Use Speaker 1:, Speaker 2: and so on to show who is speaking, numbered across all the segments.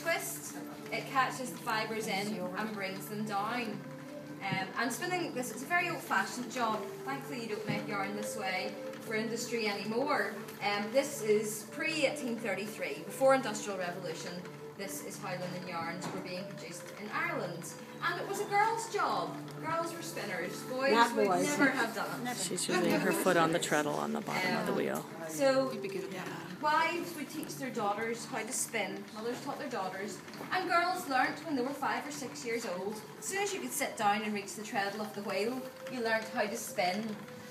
Speaker 1: twist, it catches the fibres in and brings them down. And spinning this, it's a very old-fashioned job. Thankfully you don't make yarn this way for industry anymore. This is pre-1833, before Industrial Revolution. This is how linen yarns were being produced in Ireland. And it was a girl's job. Girls were spinners. Boys would never have done it.
Speaker 2: She's using her foot on the treadle on the bottom of the wheel.
Speaker 1: So, wives would teach their daughters how to spin. Mothers taught their daughters. And girls learnt when they were 5 or 6 years old. As soon as you could sit down and reach the treadle of the wheel, you learnt how to spin.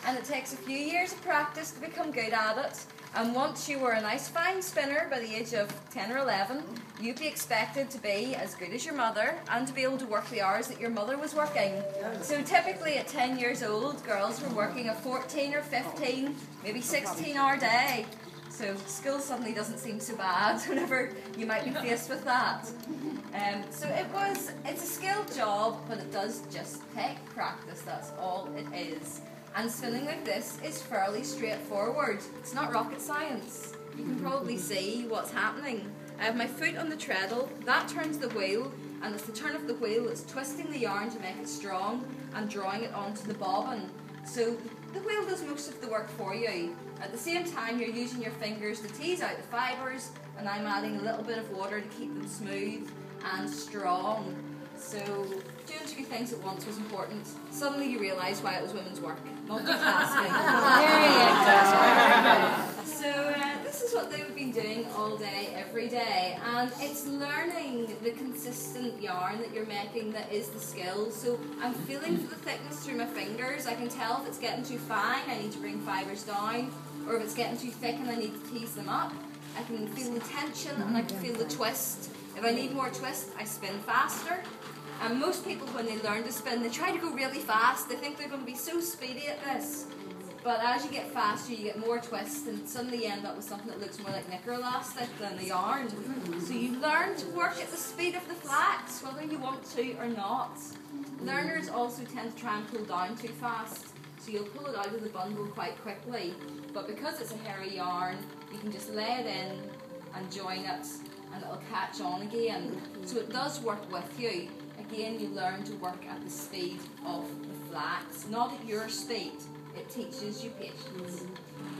Speaker 1: And it takes a few years of practice to become good at it. And once you were a nice fine spinner by the age of 10 or 11, you'd be expected to be as good as your mother and to be able to work the hours that your mother was working. So typically at 10 years old, girls were working a 14 or 15, maybe 16-hour day. So school suddenly doesn't seem so bad whenever you might be faced with that. So it's a skilled job, but it does just take practice, that's all it is. And spinning like this is fairly straightforward. It's not rocket science. You can probably see what's happening. I have my foot on the treadle, that turns the wheel, and it's the turn of the wheel that's twisting the yarn to make it strong and drawing it onto the bobbin. So the wheel does most of the work for you. At the same time, you're using your fingers to tease out the fibres, and I'm adding a little bit of water to keep them smooth and strong. So doing 2 things at once was important. Suddenly you realise why it was women's work. Multitasking. So this is what they've been doing all day, every day. And it's learning the consistent yarn that you're making that is the skill. So I'm feeling for the thickness through my fingers. I can tell if it's getting too fine, I need to bring fibres down. Or if it's getting too thick and I need to tease them up. I can feel the tension and I can feel the twist. If I need more twist, I spin faster. And most people, when they learn to spin, they try to go really fast. They think they're going to be so speedy at this. But as you get faster, you get more twist, and suddenly you end up with something that looks more like knicker elastic than the yarn. So you learn to work at the speed of the flax, whether you want to or not. Learners also tend to try and pull down too fast. So you'll pull it out of the bundle quite quickly. But because it's a hairy yarn, you can just lay it in and join it, and it'll catch on again. So it does work with you. Again, you learn to work at the speed of the flax, not at your speed. It teaches you patience.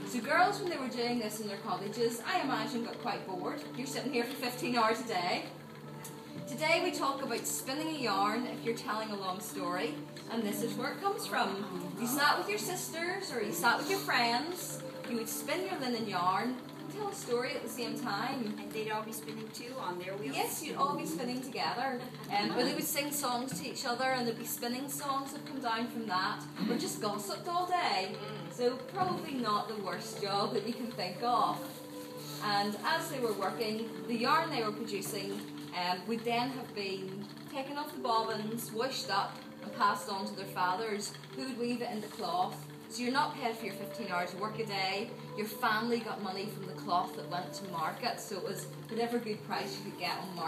Speaker 1: So girls, when they were doing this in their cottages, I imagine got quite bored. You're sitting here for 15 hours a day. Today we talk about spinning a yarn if you're telling a long story, and this is where it comes from. You sat with your sisters or you sat with your friends, you would spin your linen yarn, tell a story at the same time.
Speaker 3: And they'd all be spinning too on their wheels?
Speaker 1: Yes, you'd all be spinning together. Or they would sing songs to each other, and there'd be spinning songs that come down from that. Or just gossiped all day. So probably not the worst job that you can think of. And as they were working, the yarn they were producing would then have been taken off the bobbins, washed up, and passed on to their fathers, who would weave it into cloth. So you're not paid for your 15 hours of work a day. Your family got money from the cloth that went to market, so it was whatever good price you could get on market.